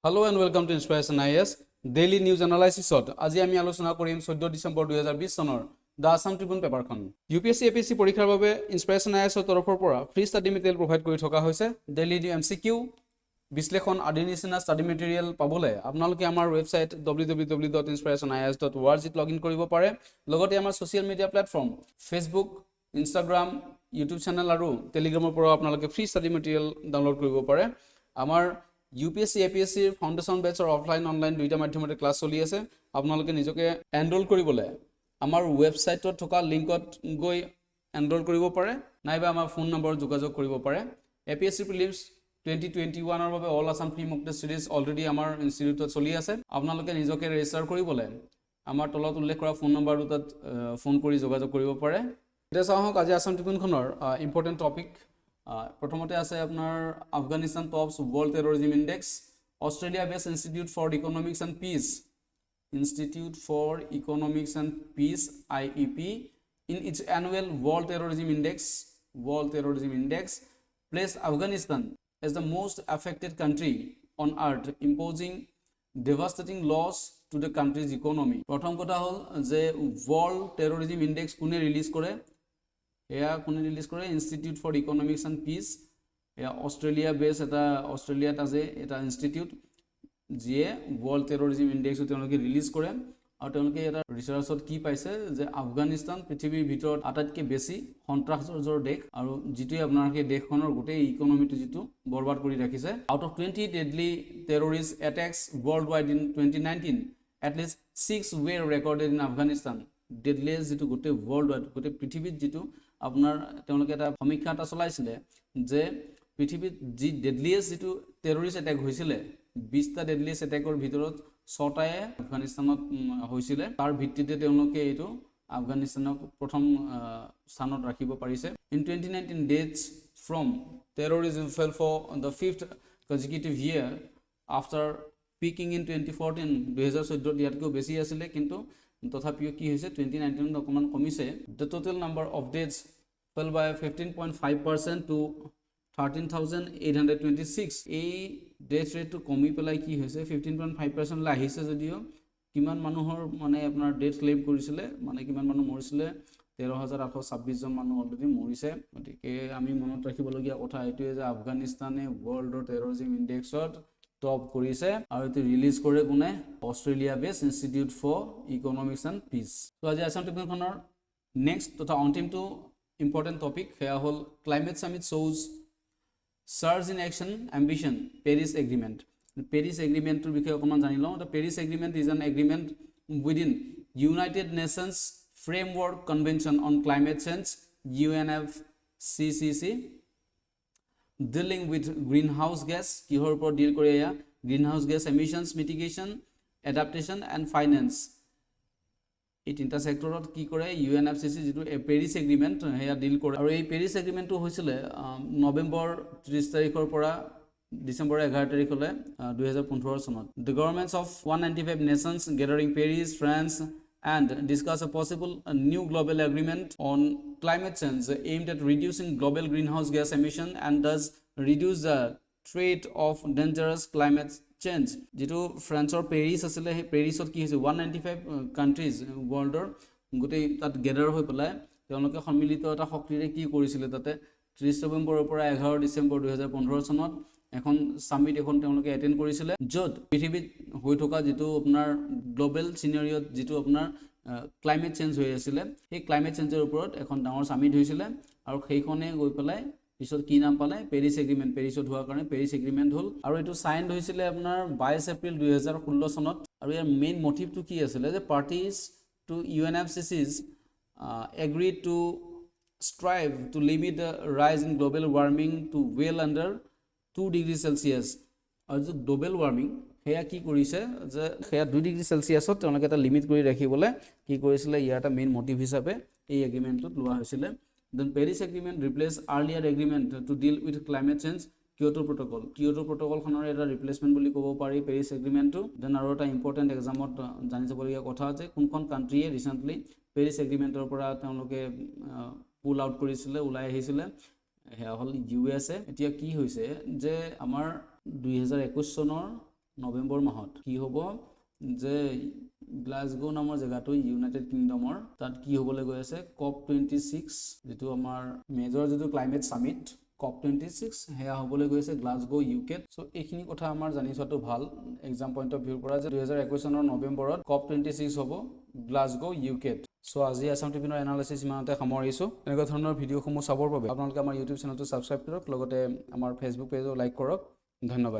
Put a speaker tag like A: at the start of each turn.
A: Hello and welcome to Inspiration IS Daily News Analysis. আজি আমি আলোচনা কৰিম 14 ডিসেম্বৰ 2020 চনৰ The Assam Tribune Paper খন। UPSC APSC পৰীক্ষাৰ বাবে Inspiration IS তৰফৰ পৰা ফ্ৰী ষ্টাডি মেটেৰিয়েল প্ৰভাইড কৰি থকা হৈছে। ডেইলি MCQ বিশ্লেষণ আদি নিচিনা ষ্টাডি মেটেৰিয়েল পাবলৈ আপোনালোকে আমাৰ ৱেবছাইট www.inspirationis.org লগইন কৰিব পাৰে। লগতে আমাৰ social media platform Facebook, Instagram, YouTube channel আৰু টেলিগ্ৰামৰ পৰা আপোনালোকে ফ্ৰী ষ্টাডি মেটেৰিয়েল ডাউনলোড কৰিব পাৰে। আমাৰ UPSC APSC ফাউণ্ডেশ্যন বেচৰ অফলাইন অনলাইন দুইটা মাধ্যমতে ক্লাছ চলি আছে। আপোনালোকে নিজকে এনৰোল কৰিবলৈ আমাৰ ৱেবছাইটত থকা লিংকত গৈ এনৰোল কৰিব পাৰে, নাইবা আমাৰ ফোন নম্বৰ যোগাযোগ কৰিব পাৰে। APSC প্ৰিলিমছ 2021 ৰ বাবে অল আসাম ফ্ৰী মক টেষ্ট সিৰিজ অলৰেডি আমাৰ ইনষ্টিটিউটত চলি আছে। আপোনালোকে নিজকে ৰেজিষ্টাৰ কৰিবলৈ আমাৰ তলত উল্লেখ কৰা ফোন নম্বৰ দুটাত ফোন কৰি যোগাযোগ কৰিব পাৰে। এতিয়া চাওক আজি আসাম ট্ৰিবিউনখনৰ ইম্পৰ্টেণ্ট টপিক। প্ৰথমতে আছে আপোনাৰ Afghanistan tops world terrorism index, Australia বেছ ইনষ্টিটিউট ফৰ ইকনমিক্স এণ্ড পিছ IEP in its annual World Terrorism Index placed Afghanistan as the most affected country on earth, imposing devastating loss to the country's economy. প্ৰথম কথা হ'ল যে World Terrorism Index কোনে release কৰে? Institute for economics and পিছ। Australia বেছ অষ্ট্ৰেলিয়াত আছে এটা ইনষ্টিটিউট যিয়ে ৱৰ্ল্ড টেৰৰিজম ইনডেক্সটো তেওঁলোকে ৰিলিজ কৰে। আৰু তেওঁলোকে এটা ৰিচাৰ্চত কি পাইছে যে আফগানিস্তান পৃথিৱীৰ ভিতৰত আটাইতকৈ বেছি সন্ত্ৰাসৰ দেশ, আৰু যিটোৱে আপোনাৰ সেই দেশখনৰ গোটেই ইকনমিটো যিটো বৰবাদ কৰি ৰাখিছে। Out of 20 deadly terrorist attacks worldwide in 2019, at least 6 were recorded in Afghanistan. ডেডলিয়েষ্ট যিটো গোটেই ৱৰ্ল্ড ৱাইড গোটেই পৃথিৱীত যিটো আপোনাৰ তেওঁলোকে এটা সমীক্ষা এটা চলাইছিলে যে পৃথিৱীত যি ডেডলিয়েষ্ট যিটো টেৰৰিষ্ট এটেক হৈছিলে 20টা ডেডলিয়েষ্ট এটেকৰ ভিতৰত 6টাই আফগানিস্তানত হৈছিলে। তাৰ ভিত্তিতে তেওঁলোকে এইটো আফগানিস্তানক প্ৰথম স্থানত ৰাখিব পাৰিছে। In 2019 deaths from terrorism fell for the 5th consecutive year after peaking in 2014. 2014 ইয়াতকৈ বেছি আছিলে, কিন্তু তথাপিও কি হৈছে 2019 অকমান কমিছে। The total number of deaths fell by 15.5% to 13,826. এই ডেথ ৰেটটো কমি পেলাই কি হৈছে 15.5% লৈ আহিছে, যদিও কিমান মানুহৰ মানে আপোনাৰ ডেথ ক্লেইম কৰিছিলে, মানে কিমান মানুহ মৰিছিলে 13,826 জন মানুহ অলৰেডি মৰিছে। গতিকে আমি মনত ৰাখিবলগীয়া কথা এইটোৱে যে আফগানিস্তানে ৱৰ্ল্ডৰ টেৰৰিজম ইনডেক্সত টপ কৰিছে, আৰু এইটো ৰিলিজ কৰে কোনে? অষ্ট্ৰেলিয়া বেছ ইনষ্টিটিউট ফৰ ইকনমিক্স এণ্ড পিছ। তো আজি আসাম ট্ৰিবিউনখনৰ নেক্সট তথা অন্তিমটো ইম্পৰ্টেণ্ট টপিক সেয়া হ'ল ক্লাইমেট সামিট শ্ব'জ surge in action ambition Paris agreement. Paris এগ্ৰিমেণ্টটোৰ বিষয়ে অকণমান জানি লওঁ। The Paris agreement is an agreement within United Nations framework convention on climate change UNFCCC dealing with greenhouse gas, কিহৰ ওপৰত ডিল কৰে? এয়া greenhouse gas emissions mitigation, adaptation and finance. এই তিনিটা ছেক্টৰত কি কৰে UNFCCC যিটো পেৰিছ এগ্ৰিমেণ্ট সেয়া ডিল কৰে। আৰু এই পেৰিছ এগ্ৰিমেণ্টটো হৈছিলে নৱেম্বৰ 30 তাৰিখৰ পৰা ডিচেম্বৰ 11 তাৰিখলৈ 2015 চনত। The governments of 195 nations gathering Paris, France and discuss a possible new global agreement on climate change aimed at reducing global greenhouse gas emission and thus reduce the threat of dangerous climate change. যিটো ফ্ৰান্সৰ Paris আছিলে, সেই পেৰিছত কি হৈছে 195 countries ৱৰ্ল্ডৰ গোটেই তাত গেডাৰ হৈ পেলাই তেওঁলোকে সন্মিলিত এটা শক্তিৰে কি কৰিছিলে, তাতে 30 নৱেম্বৰৰ পৰা 11 ডিচেম্বৰ 2015 চনত এখন সামিট এখন তেওঁলোকে এটেণ্ড কৰিছিলে, য'ত পৃথিৱীত হৈ থকা যিটো আপোনাৰ গ্ল'বেল চিনাৰিঅ'ত যিটো আপোনাৰ ক্লাইমেট চেঞ্জ হৈ আছিলে, সেই ক্লাইমেট চেঞ্জৰ ওপৰত এখন ডাঙৰ সামিট হৈছিলে। আৰু সেইখনে গৈ পেলাই পিছত কি নাম পালে? Paris agreement. পেৰিছত হোৱাৰ কাৰণে পেৰিছ এগ্ৰিমেণ্ট হ'ল, আৰু এইটো চাইন হৈছিলে আপোনাৰ 22 এপ্ৰিল 2016 চনত। আৰু ইয়াৰ মেইন মটিভটো কি আছিলে যে parties to UNFCC's agreed to strive to limit the rise in global warming to well under 2 degree Celsius. আৰু যে গ্ল'বেল ৱাৰ্মিং সেয়া কি কৰিছে যে সেয়া 2 ডিগ্ৰী চেলচিয়াছত তেওঁলোকে এটা লিমিট কৰি ৰাখিবলৈ কি কৰিছিলে, ইয়াৰ এটা মেইন মটিভ হিচাপে এই এগ্ৰিমেণ্টটোত লোৱা হৈছিলে। Then Paris agreement replace earlier agreement to deal with climate change Kyoto protocol. Kyoto প্ৰট'কলখনৰ এটা ৰিপ্লেচমেণ্ট বুলি ক'ব পাৰি পেৰিছ এগ্ৰিমেণ্টটো। দেন আৰু এটা ইম্পৰ্টেণ্ট এক্সামত জানি যাবলগীয়া কথা যে কোনখন কাণ্ট্ৰিয়ে ৰিচেণ্টলি পেৰিছ এগ্ৰিমেণ্টৰ পৰা তেওঁলোকে পুল আউট কৰিছিলে, ওলাই আহিছিলে, সেয়া হ'ল USA। এতিয়া কি হৈছে যে আমাৰ 2021 চনৰ নৱেম্বৰ মাহত কি হ'ব যে গ্লাছগো নামৰ জেগাটো ইউনাইটেড কিংডমৰ তাত কি হ'বলৈ গৈ আছে COP26 যেটো আমাৰ মেজৰ যেটো ক্লাইমেট সামিট COP26 হেয়া হ'বলৈ গৈ আছে গ্লাছগো ইউকেত সো এইখিনি কথা আমাৰ জানি চোৱাটো ভাল এক্সাম পইণ্ট অফ ভিউৰ পৰা যে 2021 চনৰ নৱেম্বৰত COP26 হ'ব গ্লাছগো ইউকেত সো আজি আসাম ট্ৰিবিউনৰ এনালাইসিস ইমানতে সামৰিছো এনেকুৱা ধৰণৰ ভিডিঅ'সমূহ চাবৰ বাবে আপোনালোকে আমাৰ ইউটিউব চেনেলটো সাবস্ক্ৰাইব কৰক লগতে আমাৰ ফেসবুক পেজও লাইক কৰক ধন্যবাদ